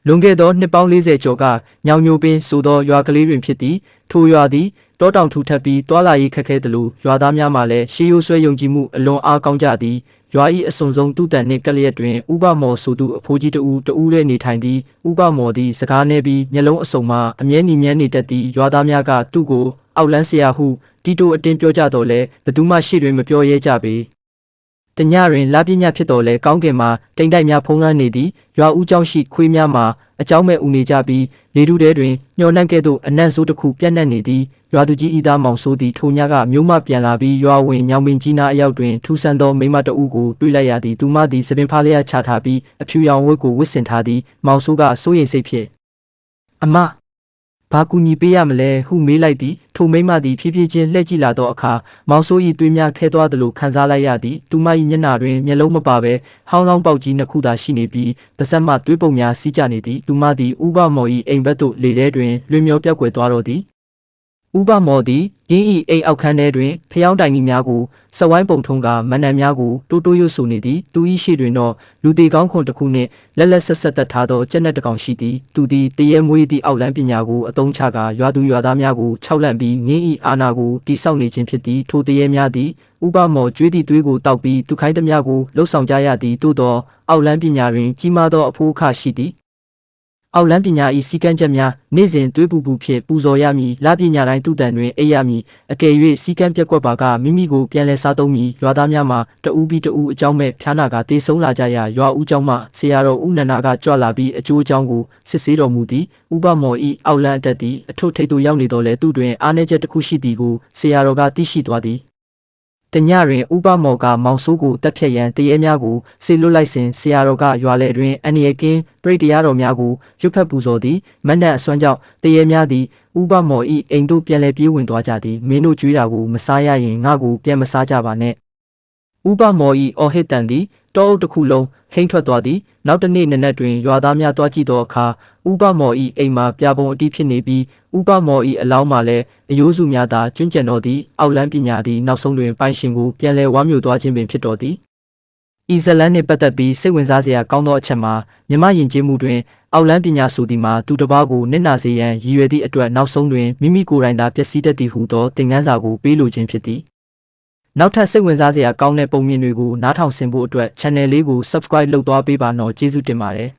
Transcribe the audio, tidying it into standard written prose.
လွန်ခဲ့သောနှစ်ပေါင်း40ကျော်ကညောင်ညိုပင်ဆိုသောရွာကလေးတွင်ဖြစ်သည်ထိုရွာသည်တောတောင်ထူထပ်ပြီးတွာလာရေးခက်ခဲသလိုရွာသားများမှလည်းရှေးရိုးဆွဲယုံကြည်မှုအလွန်အားကောင်းကြသည်ရွာ၏အစုံဆုံးသူ့တန်နှင့်ကလျက်တွင်ဥပမော်ဆိုသူအဖိုးကြီးတဦးရဲနေထိုင်သည်ဥပမော်သည်စကားနှဲပြီးမျက်လုံးအစုံမှအမြဲမြဲနေတတ်သည်ရွာသားများကသူ့ကိုအောက်လန်းဆရာဟုတီတိုအတင်းပြောကြတော့လဲဘသူမှရှေ့တွင်မပြောရဲကြပေတညတွင်လာပညာဖြစ်တော်လဲကောင်းကင်မှာတိမ်တိုက်များဖုံးလွှမ်းနေသည်ရွာဦးကျောင်းရှိခွေးများမှာအကြောင်းမဲ့ဦးနေကြပြီးလေထုထဲတွင်ညှော်နှံ့ကဲ့သို့အနံ့ဆိုးတစ်ခုပြန့်နှံ့နေသည်ရွာသူကြီးဤသားမောင်ဆိုးသည်ထိုညကမြို့မှပြန်လာပြီးရွာဝင်ညောင်ပင်ကြီးနားအရောက်တွင်ထူဆန်းသောမိမတအုပ်ကိုတွေ့လိုက်ရသည်သူမသည်စပင်ဖားလျက်ချထားပြီးအဖြူရောင်ဝတ်ကိုဝတ်ဆင်ထားသည်မောင်ဆိုးကစိုးရိမ်စိတ်ဖြင့်အမဘာကူညီပေးရမလဲဟုမေးလိုက်သည်ထိုမိမသည်ဖြည်းဖြည်းချင်းလှည့်ကြည့်လာသောအခါမောင်ဆိုး၏သွေးများခဲသွားသလိုခံစားလိုက်ရသည်သူမ၏မျက်နှာတွင်မျက်လုံးမပါဘဲဟောင်းလောင်းပေါက်ကြီးနှစ်ခုသာရှိနေပြီးပါးစပ်မှသွေးပုံများစီးကျနေသည်သူမသည်ဥပမော်၏အိမ်ဘက်သို့လေထဲတွင်လွင်မျောပြောက်ကွယ်သွားတော့သည်ဥပမော်သည်အင်းဤအိမ်အောက်ခန်းထဲတွင်ဖျောင်းတိုင်ကြီးများကိုစဝိုင်းပုံထုံးကမန္တန်များကိုတိုးရွဆိုနေသည်သူ၏ရှေ့တွင်တော့လူသေးကောင်းခွန်တစ်ခုနှင့်လက်ဆက်သက်ထားသောကြက်နက်တစ်ကောင်ရှိသည်သူသည်တရေမွေးသည့်အောက်လန်းပညာကိုအသုံးချကာရွာသူရွာသားများကိုခြောက်လန့်ပြီးငင်းဤအာနာကိုတိဆောက်နေခြင်းဖြစ်သည်ထိုတရေများသည်ဥပမော်ကျွေးသည့်သွေးကိုတောက်ပြီးသူခိုင်းသမျှကိုလှုပ်ဆောင်ကြရသည်သို့သောအောက်လန်းပညာတွင်ကြီးမားသောအဖိုးအခရှိသည်အောက်လန်းပညာ၏စီကံချက်များနေ့စဉ်သွေးပူဖြင့်ပူဇော်ရမည်လပညာတိုင်းသူ့တန်တွင်အိပ်ရမည်အကယ်၍စီကံပြက်ကွက်ပါကမိမိကိုပြန်လဲစားသုံးမည်ရွာသားများမှတဦးပြီးတဦးအကြောင်းမဲ့ဖျားနာကတေဆုံးလာကြရာရွာဦးကျောင်းမှဆရာတော်ဦးနန္ဒာကကြွလာပြီးအကျိုးအကြောင်းကိုစစ်ဆေးတော်မူသည်ဥပမော်၏အောက်လန်းအတက်သည်အထွတ်ထိပ်သို့ရောက်နေတော်လဲသူတွင်အားနည်းချက်တစ်ခုရှိသည်ကိုဆရာတော်ကသိရှိသွားသည်တညတွင်ဥပမော်ကမောင်ဆိုးကိုတက်ဖြတ်ရန်တရေများကိုစေလွတ်လိုက်စဉ်ဆရာတော်ကရွာလေတွင်အန်ရီကင်းပရိတရားတော်များကိုရွတ်ဖက်ပူဇော်သည်မနက်အစွမ်းကြောင့်တရေများသည်ဥပမော်၏အိမ်သို့ပြန်လည်ပြေးဝင်သွားကြသည်မင်းတို့ကြွေးတာကိုမစားရရင်ငါကိုပြန်မစားကြပါနဲ့ဥပမော်၏အော်ဟစ်တန်သည်တောအုပ်တစ်ခုလုံးဟိမ့်ထွက်သွားသည်နောက်တစ်နေ့နနက်တွင်ရွာသားများတွားကြည့်သောအခါဥပမော်၏အိမ်မှာပြပုံအတိဖြစ်နေပြီးဥပမော်၏အလောင်းမှာလည်းအယိုးစုများသာကျွန့်ကျန်တော်သည်အောက်လန်းပညာသည်နောက်ဆုံးတွင်ပိုင်ရှင်ကိုပြန်လည်ဝါမျိုးသွားခြင်းပင်ဖြစ်တော်သည်ဤဇလန်းနှင့်ပတ်သက်ပြီးစိတ်ဝင်စားစရာကောင်းသောအချက်မှာမြမယဉ်ကျေးမှုတွင်အောက်လန်းပညာဆိုသည်မှာသူတစ်ပါးကိုနစ်နာစေရန်ရည်ရွယ်သည့်အတွက်နောက်ဆုံးတွင်မိမိကိုယ်တိုင်သာပျက်စီးတတ်သည်ဟုသောသင်ခန်းစာကိုပေးလိုခြင်းဖြစ်သည်နောက်ထပ်စိတ်ဝင်စားစရာကောင်းတဲ့ပုံမြင်တွေကိုနားထောင်ဆင်ဖို့အတွက် channel လေးကို subscribe လုပ်သွားပေးပါနော်ကျေးဇူးတင်ပါတယ်